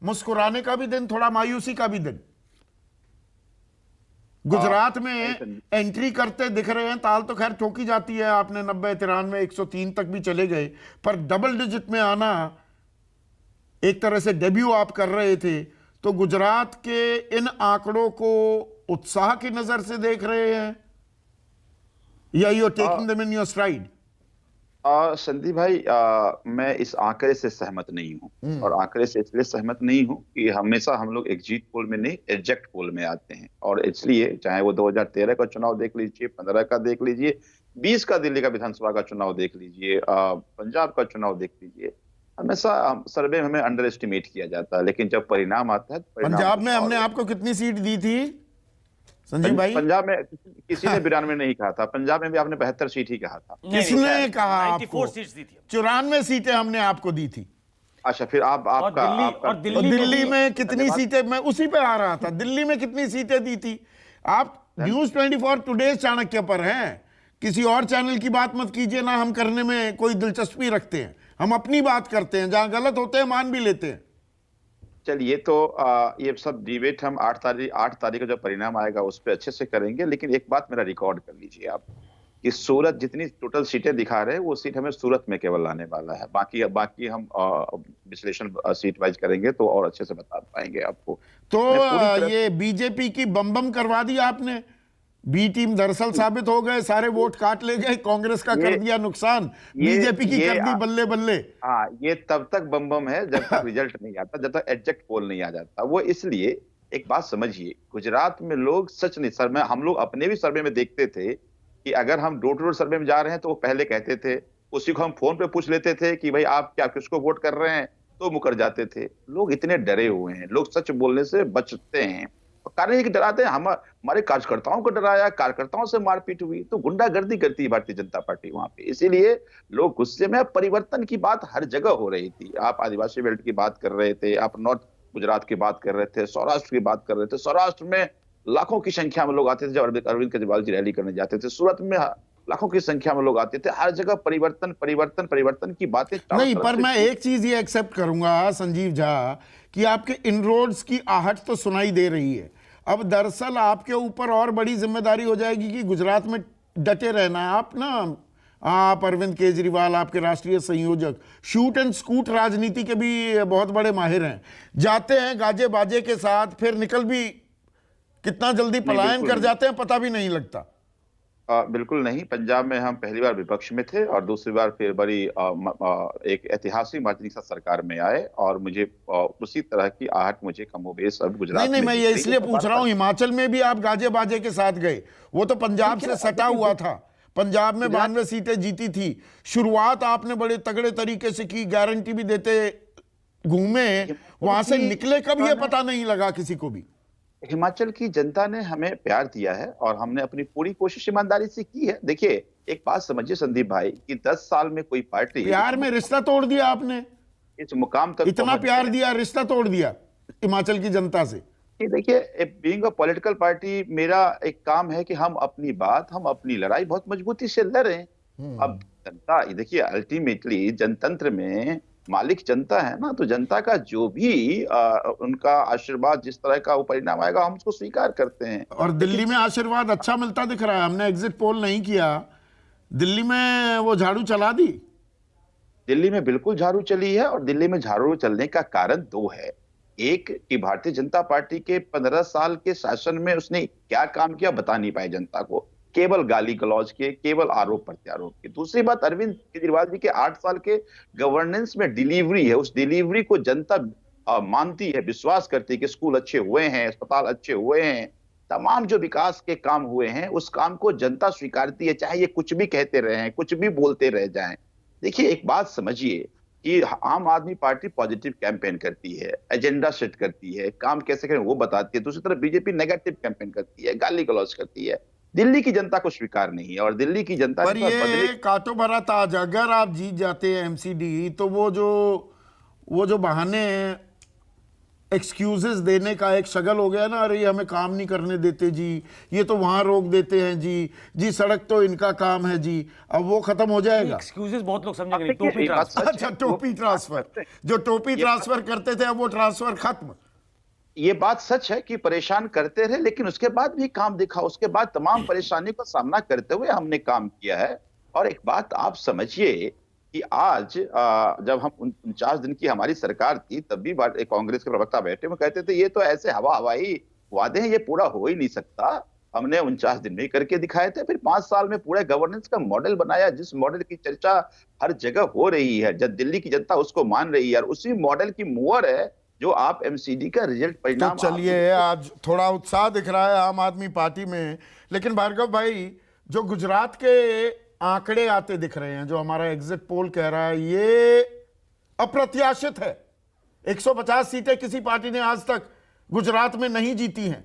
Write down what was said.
मुस्कुराने का भी दिन, थोड़ा मायूसी का भी दिन। गुजरात में एंट्री करते दिख रहे हैं, ताल तो खैर ठोकी जाती है, आपने 90, 93, 103 तक भी चले गए, पर डबल डिजिट में आना, एक तरह से डेब्यू आप कर रहे थे, तो गुजरात के इन आंकड़ों को उत्साह की नजर से देख रहे हैं या you are taking them in your stride? Sandeep भाई, मैं इस आंकड़े से सहमत नहीं हूं, और आंकड़े से इसलिए सहमत नहीं हूं कि हमेशा हम लोग एग्जिट पोल में नहीं, एग्जैक्ट पोल में आते हैं। और इसलिए चाहे वो 2013 का चुनाव देख लीजिए, 15 का देख लीजिए, 20 का दिल्ली का विधानसभा का चुनाव देख लीजिए, पंजाब का चुनाव देख लीजिए, हमेशा सर्वे में हमें अंडर एस्टिमेट किया जाता है, लेकिन जब परिणाम आता है, पंजाब में हमने आपको कितनी सीट दी थी संजीव भाई? पंजाब में किसी ने 92 नहीं कहा था, पंजाब में भी आपने 72 सीट ही कहा था। किसने कहा आपको? 94 सीट्स दी थी। 94 सीटें हमने आपको दी थी। अच्छा, फिर आपका दिल्ली में कितनी सीटें? मैं उसी पे आ रहा था, दिल्ली में कितनी सीटें दी थी? आप न्यूज 24 टुडे चाणक्य पर हैं, किसी और चैनल की बात मत कीजिए ना, हम करने में कोई दिलचस्पी रखते हैं, हम अपनी बात करते हैं, जहां गलत होते हैं मान भी लेते हैं। चलिए, तो ये सब डिबेट हम 8 तारीख का जो परिणाम आएगा उस पर अच्छे से करेंगे। लेकिन एक बात मेरा रिकॉर्ड कर लीजिए आप, कि सूरत जितनी टोटल सीटें दिखा रहे हैं, वो सीट हमें सूरत में केवल लाने वाला है। बाकी हम विश्लेषण सीट वाइज करेंगे तो और अच्छे से बता पाएंगे आपको। तो ये बीजेपी की बम करवा दी आपने, बी टीम दरअसल साबित हो गए, सारे वोट काट ले गए, कांग्रेस का कर दिया नुकसान, बीजेपी की कर दी बल्ले बल्ले। हाँ, ये तब तक बम है जब तक रिजल्ट नहीं आता, जब तक एग्जैक्ट पोल नहीं आ जाता। वो इसलिए, एक बात समझिए, गुजरात में लोग सच नहीं, सर, हम लोग अपने भी सर्वे में देखते थे कि अगर हम डोर टू डोर सर्वे में जा रहे हैं तो वो पहले कहते थे, उसी को हम फोन पे पूछ लेते थे कि भाई आप क्या किसको वोट कर रहे हैं, तो मुकर जाते थे। लोग इतने डरे हुए हैं, लोग सच बोलने से बचते हैं। कारण ये कि डराते हैं, हमारे कार्यकर्ताओं को डराया, कार्यकर्ताओं से मारपीट हुई, तो गुंडागर्दी करती है भारतीय जनता पार्टी वहां पे। इसीलिए लोग गुस्से में, परिवर्तन की बात हर जगह हो रही थी। आप आदिवासी बेल्ट की बात कर रहे थे, आप नॉर्थ गुजरात की बात कर रहे थे, सौराष्ट्र की बात कर रहे थे। सौराष्ट्र में लाखों की संख्या में लोग आते थे जब अरविंद केजरीवाल जी रैली करने जाते थे। सूरत में लाखों की संख्या में लोग आते थे। हर जगह परिवर्तन परिवर्तन परिवर्तन की बातें नहीं, पर मैं एक चीज ये एक्सेप्ट करूंगा संजीव झा, कि आपके इनरोड्स की आहट तो सुनाई दे रही है। अब दरअसल आपके ऊपर और बड़ी जिम्मेदारी हो जाएगी कि गुजरात में डटे रहना है। आप अरविंद केजरीवाल, आपके राष्ट्रीय संयोजक, शूट एंड स्कूट राजनीति के भी बहुत बड़े माहिर हैं, जाते हैं गाजे बाजे के साथ, फिर निकल भी कितना जल्दी पलायन कर जाते हैं पता भी नहीं लगता। बिल्कुल नहीं। पंजाब में हम पहली बार विपक्ष में थे और दूसरी बार फिर बड़ी एक ऐतिहासिक मार्जिन के साथ सरकार में आए, और मुझे उसी तरह की आहट मुझे कमोबेश अब गुजरात नहीं, मैं ये इसलिए पूछ रहा हूं, हिमाचल में भी आप गाजे बाजे के साथ गए, वो तो पंजाब से सटा हुआ था, पंजाब में 92 सीटें जीती थी। शुरुआत आपने बड़े तगड़े तरीके से की, गारंटी भी देते घूमे, वहां से निकले कब ये पता नहीं लगा किसी को भी। हिमाचल की जनता ने हमें प्यार दिया है और हमने अपनी पूरी कोशिश ईमानदारी से की है। देखिए, एक बात समझिए संदीप भाई, कि 10 साल में कोई पार्टी, प्यार में रिश्ता तोड़ दिया आपने, इस मुकाम तक इतना प्यार दिया, रिश्ता तोड़ दिया हिमाचल की जनता से। देखिए, बीइंग अ पॉलिटिकल पार्टी, मेरा एक काम है कि हम अपनी बात, हम अपनी लड़ाई बहुत मजबूती से लड़ें। अब जनता, देखिए, अल्टीमेटली जनतंत्र में मालिक जनता है ना, तो जनता का जो भी उनका आशीर्वाद, जिस तरह का वो परिणाम आएगा, हम उसको स्वीकार करते हैं। और दिल्ली में आशीर्वाद अच्छा मिलता दिख रहा है, हमने एग्जिट पोल नहीं किया, दिल्ली में वो झाड़ू चला दी। दिल्ली में बिल्कुल झाड़ू चली है, और दिल्ली में झाड़ू चलने का कारण 2 है। एक, कि भारतीय जनता पार्टी के 15 साल के शासन में उसने क्या काम किया बता नहीं पाए जनता को, केवल गाली गलौज के, केवल आरोप प्रत्यारोप के। दूसरी बात, अरविंद केजरीवाल जी के 8 साल के गवर्नेंस में डिलीवरी है, उस डिलीवरी को जनता मानती है, विश्वास करती है कि स्कूल अच्छे हुए हैं, अस्पताल अच्छे हुए हैं, तमाम जो विकास के काम हुए हैं, उस काम को जनता स्वीकारती है, चाहे ये कुछ भी कहते रहे, कुछ भी बोलते रह जाएं। देखिए, एक बात समझिए कि आम आदमी पार्टी पॉजिटिव कैंपेन करती है, एजेंडा सेट करती है, काम कैसे करें वो बताती है। दूसरी तरफ बीजेपी नेगेटिव कैंपेन करती है, गाली गलौज करती है। दिल्ली की जनता को स्वीकार नहीं है, और दिल्ली की जनता पर ये कांटों भरा ताज, अगर आप जीत जाते हैं एमसीडी, तो वो जो बहाने एक्सक्यूजेस देने का एक शगल हो गया ना, अरे ये हमें काम नहीं करने देते जी, ये तो वहां रोक देते हैं जी सड़क तो इनका काम है जी, अब वो खत्म हो जाएगा। एक्सक्यूजेस बहुत लोग समझेंगे, देखिए, टोपी ये बात ट्रांसफर। सच है। अच्छा, टोपी ट्रांसफर, जो टोपी ट्रांसफर करते थे अब वो ट्रांसफर खत्म। ये बात सच है कि परेशान करते रहे, लेकिन उसके बाद भी काम दिखा, उसके बाद तमाम परेशानी का सामना करते हुए हमने काम किया है। और एक बात आप समझिए कि आज जब हम 49 दिन की हमारी सरकार थी, तब भी कांग्रेस के प्रवक्ता बैठे वो कहते थे ये तो ऐसे हवाई वादे हैं, ये पूरा हो ही नहीं सकता। हमने 49 दिन में ही करके दिखाए थे, फिर 5 साल में पूरे गवर्नेंस का मॉडल बनाया, जिस मॉडल की चर्चा हर जगह हो रही है, जब दिल्ली की जनता उसको मान रही है, और उसी मॉडल की मुहर है जो आप एमसीडी का रिजल्ट तो परिणाम। चलिए, आज थोड़ा उत्साह दिख रहा है आम आदमी पार्टी में, लेकिन भार्गव भाई, जो गुजरात के आंकड़े आते दिख रहे हैं, जो हमारा एग्जिट पोल कह रहा है, ये अप्रत्याशित है। 150 सीटें किसी पार्टी ने आज तक गुजरात में नहीं जीती हैं।